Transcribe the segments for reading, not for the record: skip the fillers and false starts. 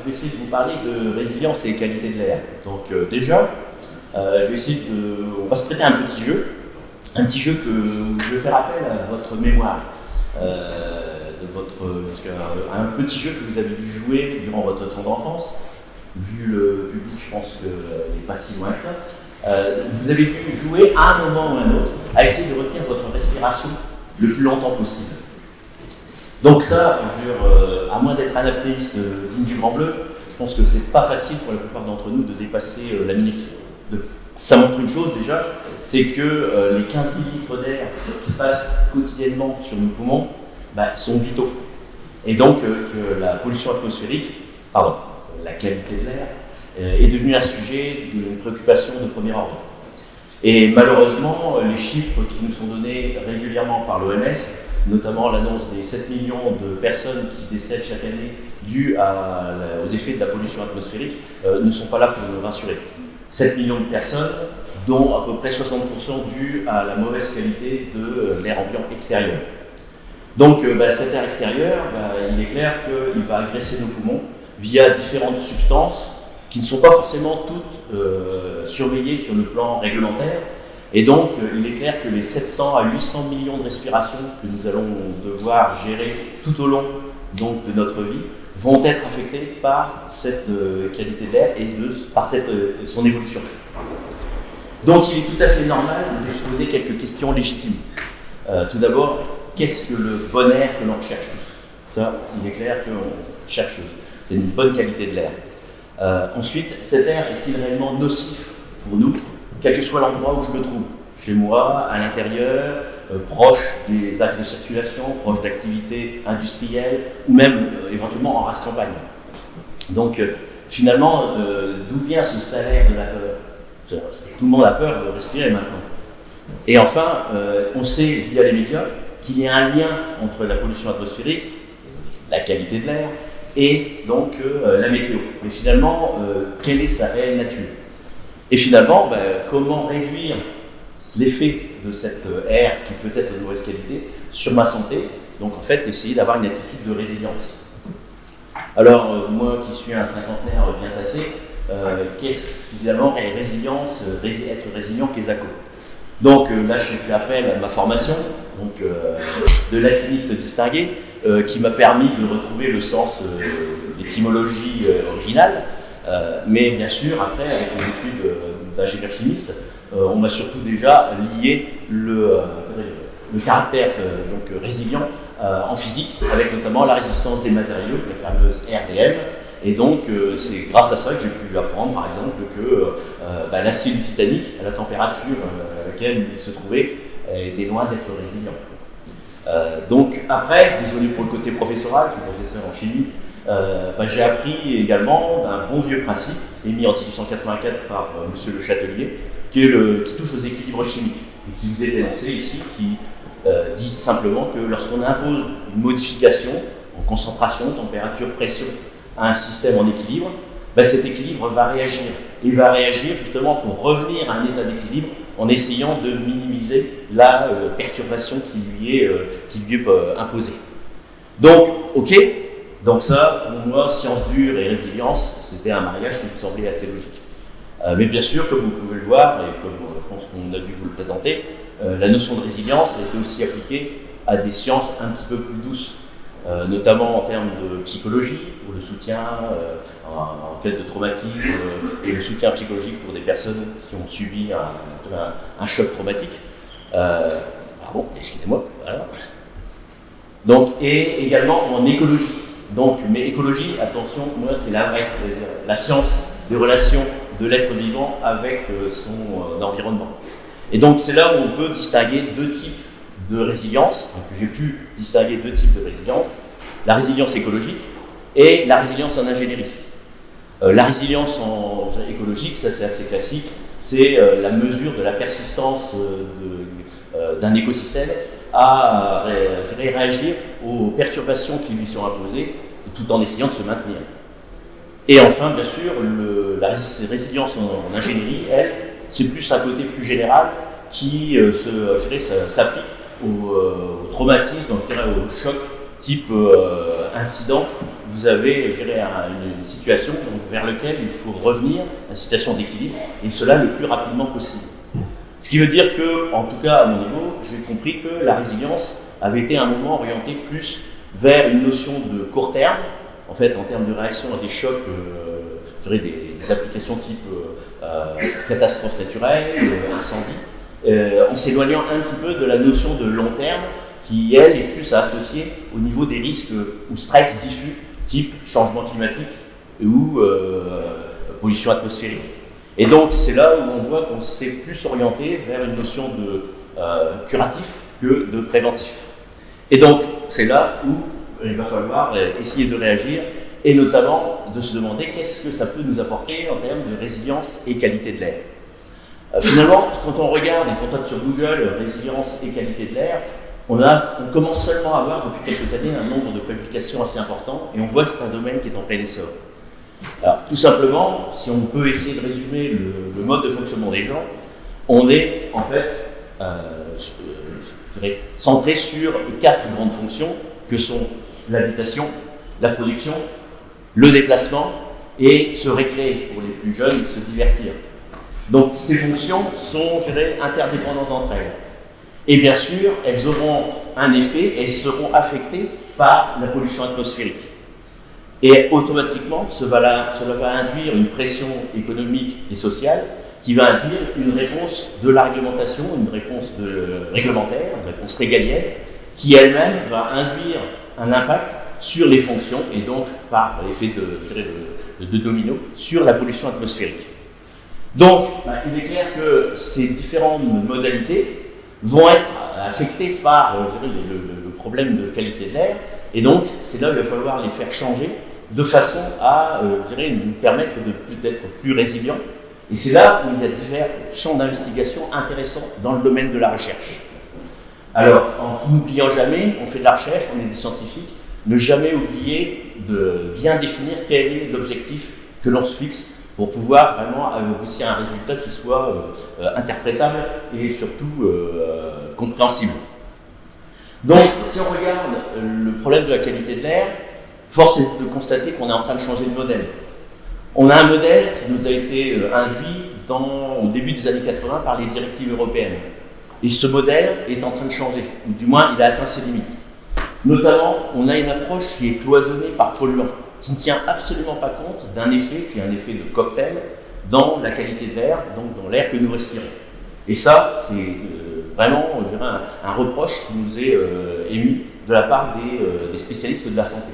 vais essayer de vous parler de résilience et qualité de l'air. Donc déjà, je vais essayer on va se prêter un petit jeu que je vais faire appel à votre mémoire, un petit jeu que vous avez dû jouer durant votre temps d'enfance. Vu le public, je pense qu'il n'est pas si loin que ça. Vous avez dû jouer à un moment ou à un autre à essayer de retenir votre respiration le plus longtemps possible. Donc ça, à moins d'être un apnéiste digne du Grand Bleu, je pense que c'est pas facile pour la plupart d'entre nous de dépasser la minute. Ça montre une chose déjà, c'est que les 15 millilitres d'air qui passent quotidiennement sur nos poumons sont vitaux. Et donc que la pollution atmosphérique, la qualité de l'air, est devenue un sujet d'une préoccupation de premier ordre. Et malheureusement, les chiffres qui nous sont donnés régulièrement par l'OMS, notamment l'annonce des 7 millions de personnes qui décèdent chaque année dues aux effets de la pollution atmosphérique, ne sont pas là pour nous rassurer. 7 millions de personnes, dont à peu près 60% dus à la mauvaise qualité de l'air ambiant extérieur. Donc cet air extérieur, il est clair qu'il va agresser nos poumons via différentes substances qui ne sont pas forcément toutes surveillées sur le plan réglementaire. Et donc, il est clair que les 700 à 800 millions de respirations que nous allons devoir gérer tout au long donc, de notre vie vont être affectées par cette qualité d'air et par son évolution. Donc, il est tout à fait normal de se poser quelques questions légitimes. Tout d'abord, qu'est-ce que le bon air que l'on recherche tous ? Ça, il est clair qu'on cherche tous. C'est une bonne qualité de l'air. Ensuite, cet air est-il réellement nocif pour nous, quel que soit l'endroit où je me trouve, chez moi, à l'intérieur, proche des axes de circulation, proche d'activités industrielles, ou même éventuellement en race campagne. Donc finalement, d'où vient ce salaire de la peur ? Tout le monde a peur de respirer maintenant. Et enfin, on sait via les médias qu'il y a un lien entre la pollution atmosphérique, la qualité de l'air, et donc la météo. Mais finalement, quelle est sa réelle nature ? Et finalement, comment réduire l'effet de cet air qui peut être de mauvaise qualité sur ma santé ? Donc en fait, essayer d'avoir une attitude de résilience. Alors moi qui suis un cinquantenaire bien passé, qu'est-ce finalement est résilience, être résilient, qu'est-ce que Donc là, j'ai fait appel à ma formation, donc de latiniste distingué, qui m'a permis de retrouver le sens, l'étymologie originale. Mais bien sûr, après, avec les études d'ingénieur chimiste, on m'a surtout déjà lié le caractère résilient en physique, avec notamment la résistance des matériaux, la fameuse RDM. Et donc, c'est grâce à ça que j'ai pu apprendre, par exemple, que l'acier du Titanic, à la température à laquelle il se trouvait, était loin d'être résilient. Donc après, désolé pour le côté professoral, je suis professeur en chimie, j'ai appris également d'un bon vieux principe émis en 1884 par M. Le Chatelier, qui touche aux équilibres chimiques et qui vous est énoncé ici, qui dit simplement que lorsqu'on impose une modification en concentration, température, pression à un système en équilibre, cet équilibre va réagir. Il va réagir justement pour revenir à un état d'équilibre en essayant de minimiser la perturbation qui lui est imposée. Donc, ok. Donc ça, pour moi, science dure et résilience, c'était un mariage qui me semblait assez logique. Mais bien sûr, comme vous pouvez le voir, et comme je pense qu'on a dû vous le présenter, la notion de résilience a été aussi appliquée à des sciences un petit peu plus douces, notamment en termes de psychologie, pour le soutien en cas de traumatisme, et le soutien psychologique pour des personnes qui ont subi un choc traumatique. Excusez-moi, voilà. Donc, et également en écologie. Donc, mais écologie, attention, moi c'est la vraie, c'est-à-dire la science des relations de l'être vivant avec son environnement. Et donc c'est là où on peut distinguer deux types de résilience. Donc j'ai pu distinguer deux types de résilience, la résilience écologique et la résilience en ingénierie. La résilience écologique, ça c'est assez classique, c'est la mesure de la persistance d'un écosystème à réagir aux perturbations qui lui sont imposées, tout en essayant de se maintenir. Et enfin, bien sûr, la résilience en ingénierie, elle, c'est plus un côté plus général qui s'applique au traumatisme, au choc type incident, vous avez, je dirais, une situation vers laquelle il faut revenir, une situation d'équilibre, et cela le plus rapidement possible. Ce qui veut dire que, en tout cas à mon niveau, j'ai compris que la résilience avait été à un moment orientée plus vers une notion de court terme, en fait, en termes de réaction à des chocs, je dirais des applications type catastrophe naturelle, incendie, en s'éloignant un petit peu de la notion de long terme qui, elle, est plus à associer au niveau des risques ou stress diffus, type changement climatique ou pollution atmosphérique. Et donc, c'est là où on voit qu'on s'est plus orienté vers une notion de curatif que de préventif. Et donc, c'est là où il va falloir essayer de réagir et notamment de se demander qu'est-ce que ça peut nous apporter en termes de résilience et qualité de l'air. Finalement, quand on regarde et qu'on tape sur Google résilience et qualité de l'air, on commence seulement à avoir depuis quelques années un nombre de publications assez important et on voit que c'est un domaine qui est en plein essor. Alors, tout simplement, si on peut essayer de résumer le mode de fonctionnement des gens, on est en fait centré sur 4 grandes fonctions que sont l'habitation, la production, le déplacement et se récréer pour les plus jeunes, se divertir. Donc ces fonctions sont, je dirais, interdépendantes entre elles. Et bien sûr, elles auront un effet et elles seront affectées par la pollution atmosphérique. Et automatiquement, cela va induire une pression économique et sociale qui va induire une réponse de la réglementation, une réponse réglementaire, une réponse régalienne, qui elle-même va induire un impact sur les fonctions et donc par effet de domino sur la pollution atmosphérique. Donc, il est clair que ces différentes modalités vont être affectées par le problème de qualité de l'air et donc c'est là où il va falloir les faire changer de façon à nous permettre d'être plus résilients. Et c'est là où il y a divers champs d'investigation intéressants dans le domaine de la recherche. Alors, en n'oubliant jamais, on fait de la recherche, on est des scientifiques, ne jamais oublier de bien définir quel est l'objectif que l'on se fixe pour pouvoir vraiment aboutir à un résultat qui soit interprétable et surtout compréhensible. Donc, si on regarde le problème de la qualité de l'air, force est de constater qu'on est en train de changer de modèle. On a un modèle qui nous a été induit au début des années 80 par les directives européennes. Et ce modèle est en train de changer, ou du moins il a atteint ses limites. Notamment, on a une approche qui est cloisonnée par polluants, qui ne tient absolument pas compte d'un effet qui est un effet de cocktail dans la qualité de l'air, donc dans l'air que nous respirons. Et ça, c'est vraiment, je dirais, un reproche qui nous est émis de la part des spécialistes de la santé.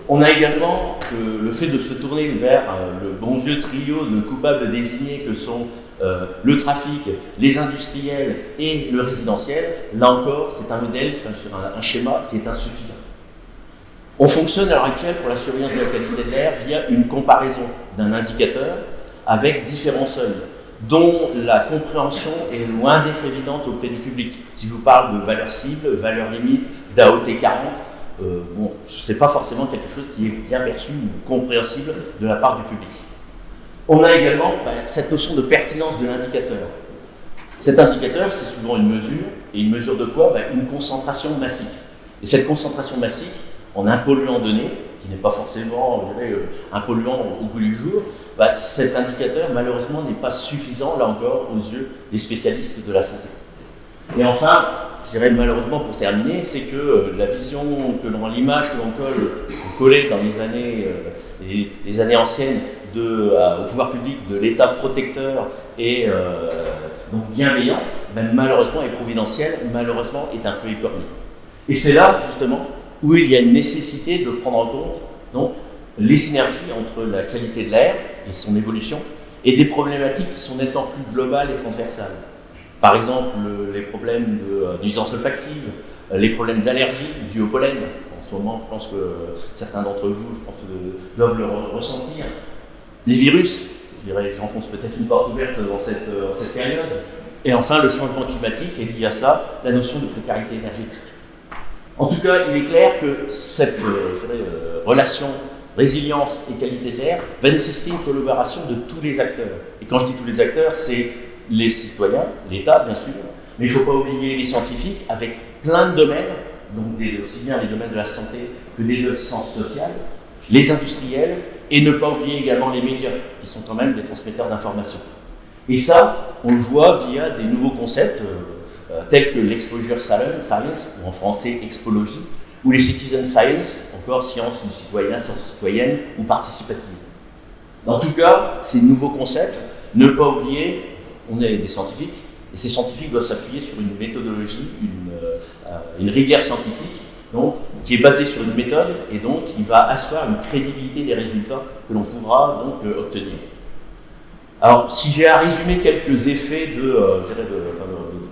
On a également le fait de se tourner vers le bon vieux trio de coupables désignés que sont le trafic, les industriels et le résidentiel. Là encore, c'est un modèle sur un schéma qui est insuffisant. On fonctionne à l'heure actuelle pour la surveillance de la qualité de l'air via une comparaison d'un indicateur avec différents seuils, dont la compréhension est loin d'être évidente auprès du public. Si je vous parle de valeurs cibles, valeurs limites, d'AOT 40, ce n'est pas forcément quelque chose qui est bien perçu ou compréhensible de la part du public. On a également cette notion de pertinence de l'indicateur. Cet indicateur, c'est souvent une mesure, et une mesure de quoi? Une concentration massique. Et cette concentration massique, en un polluant donné, qui n'est pas forcément un polluant au goût du jour, cet indicateur, malheureusement, n'est pas suffisant, là encore, aux yeux des spécialistes de la santé. Et enfin, je dirais malheureusement pour terminer, c'est que la vision l'image que l'on collait dans les années anciennes au pouvoir public de l'État protecteur et donc bienveillant, malheureusement et providentiel, malheureusement est un peu écorné. Et c'est là justement où il y a une nécessité de prendre en compte donc, les synergies entre la qualité de l'air et son évolution et des problématiques qui sont nettement plus globales et transversales. Par exemple, les problèmes de nuisance olfactive, les problèmes d'allergie dus au pollen. En ce moment, je pense que certains d'entre vous doivent le ressentir. Les virus, j'enfonce peut-être une porte ouverte dans cette période. Et enfin, le changement climatique, et lié à ça, la notion de précarité énergétique. En tout cas, il est clair que cette relation résilience et qualité de l'air va nécessiter une collaboration de tous les acteurs. Et quand je dis tous les acteurs, c'est les citoyens, l'État bien sûr, mais il ne faut pas oublier les scientifiques avec plein de domaines donc aussi bien les domaines de la santé que des sciences sociales, les industriels, et ne pas oublier également les médias, qui sont quand même des transmetteurs d'informations. Et ça, on le voit via des nouveaux concepts tels que l'exposure science, ou en français expologie, ou les citizen science, encore sciences du citoyen, sciences citoyennes ou participatives. En tout cas, ces nouveaux concepts, ne pas oublier, on est des scientifiques, et ces scientifiques doivent s'appuyer sur une méthodologie, une rigueur scientifique, donc, qui est basée sur une méthode et donc qui va asseoir une crédibilité des résultats que l'on pourra donc obtenir. Alors, si j'ai à résumer quelques effets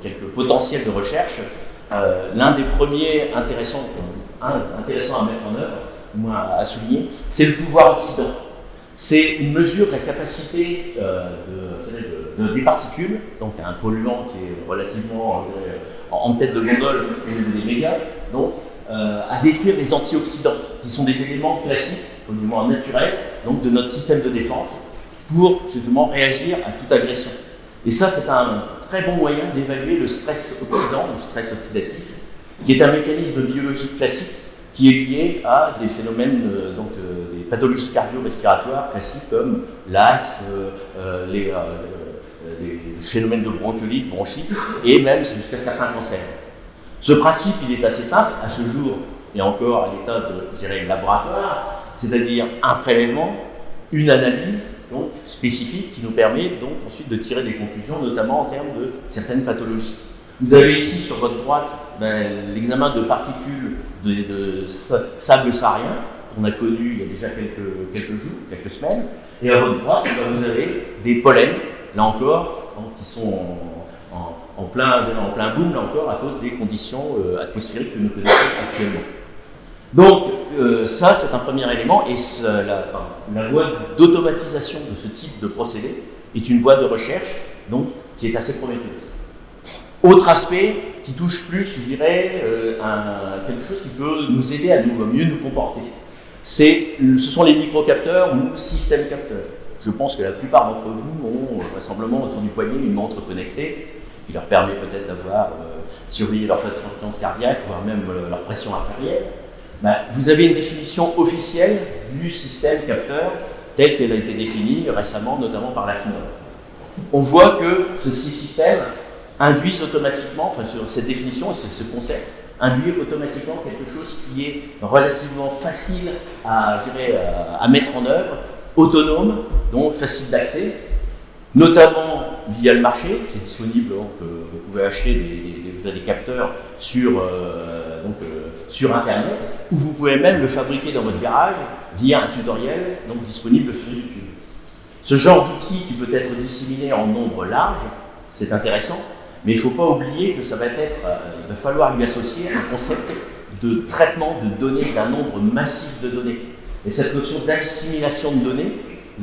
quelques potentiels de recherche, l'un des premiers intéressants à mettre en œuvre, au moins à souligner, c'est le pouvoir oxydant. C'est une mesure de la capacité des particules, donc un polluant qui est relativement en tête de gondole au niveau des mégas, donc à détruire les antioxydants, qui sont des éléments classiques, au niveau naturel, donc de notre système de défense, pour justement réagir à toute agression. Et ça, c'est un très bon moyen d'évaluer le stress oxydant, ou stress oxydatif, qui est un mécanisme biologique classique qui est lié à des phénomènes, des pathologies cardio-respiratoires classiques comme l'asthme, les phénomènes de bronchiolite, bronchite, et même jusqu'à certains cancers. Ce principe, il est assez simple, à ce jour, et encore à l'état de laboratoire, c'est-à-dire un prélèvement, une analyse donc, spécifique qui nous permet donc ensuite de tirer des conclusions, notamment en termes de certaines pathologies. Vous avez ici sur votre droite l'examen de particules de sable saharien qu'on a connu il y a déjà quelques jours, quelques semaines, et à votre droite, vous avez des pollens, là encore, qui sont en plein boom, là encore, à cause des conditions atmosphériques que nous connaissons actuellement. Donc, ça, c'est un premier élément, et la voie d'automatisation de ce type de procédé est une voie de recherche, donc, qui est assez prometteuse. Autre aspect qui touche plus, je dirais, quelque chose qui peut nous aider à mieux nous comporter. Ce sont les microcapteurs ou systèmes capteurs. Je pense que la plupart d'entre vous ont vraisemblablement autour du poignet une montre connectée qui leur permet peut-être d'avoir surveillé leur fréquence cardiaque, voire même leur pression artérielle. Vous avez une définition officielle du système capteur telle qu'elle a été définie récemment, notamment par la FNOR. On voit que ce système induisent automatiquement, sur cette définition et ce concept, induit automatiquement quelque chose qui est relativement facile à mettre en œuvre, autonome, donc facile d'accès, notamment via le marché. C'est disponible, donc vous pouvez acheter des capteurs sur Internet, ou vous pouvez même le fabriquer dans votre garage via un tutoriel donc disponible sur YouTube. Ce genre d'outil qui peut être disséminé en nombre large, c'est intéressant, mais il ne faut pas oublier que il va falloir lui associer un concept de traitement de données, d'un nombre massif de données. Et cette notion d'assimilation de données,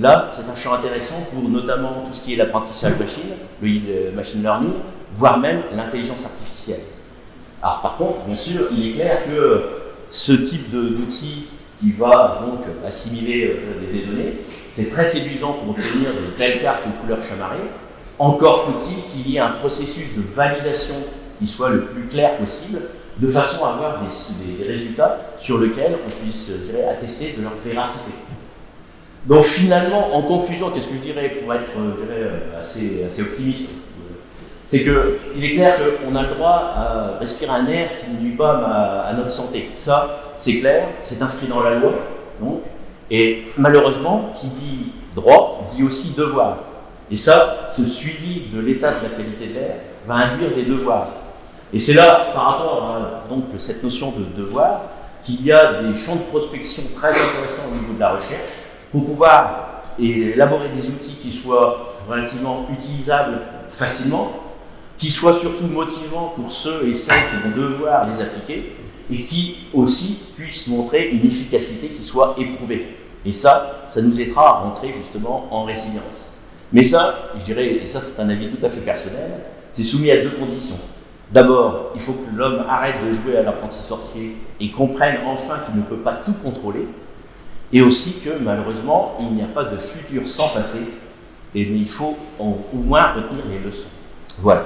là, c'est un champ intéressant pour notamment tout ce qui est l'apprentissage machine, le machine learning, voire même l'intelligence artificielle. Alors par contre, bien sûr, il est clair que ce type d'outil qui va donc assimiler des données, c'est très séduisant pour obtenir de telles cartes aux couleurs chamarrées. Encore faut-il qu'il y ait un processus de validation qui soit le plus clair possible, de façon à avoir des résultats sur lesquels on puisse attester de leur véracité. Donc finalement, en conclusion, qu'est-ce que je dirais pour être assez optimiste, c'est qu'il est clair qu'on a le droit à respirer un air qui ne nuit pas à notre santé. Ça, c'est clair, c'est inscrit dans la loi. Donc, et malheureusement, qui dit droit, dit aussi devoir. Et ça, ce suivi de l'état de la qualité de l'air va induire des devoirs. Et c'est là, par rapport à donc, cette notion de devoir, qu'il y a des champs de prospection très intéressants au niveau de la recherche pour pouvoir élaborer des outils qui soient relativement utilisables facilement, qui soient surtout motivants pour ceux et celles qui vont devoir les appliquer, et qui aussi puissent montrer une efficacité qui soit éprouvée. Et ça nous aidera à rentrer justement en résilience. Mais ça, je dirais, et ça c'est un avis tout à fait personnel, c'est soumis à deux conditions. D'abord, il faut que l'homme arrête de jouer à l'apprenti sorcier et comprenne enfin qu'il ne peut pas tout contrôler, et aussi que malheureusement, il n'y a pas de futur sans passé, et il faut au moins retenir les leçons. Voilà.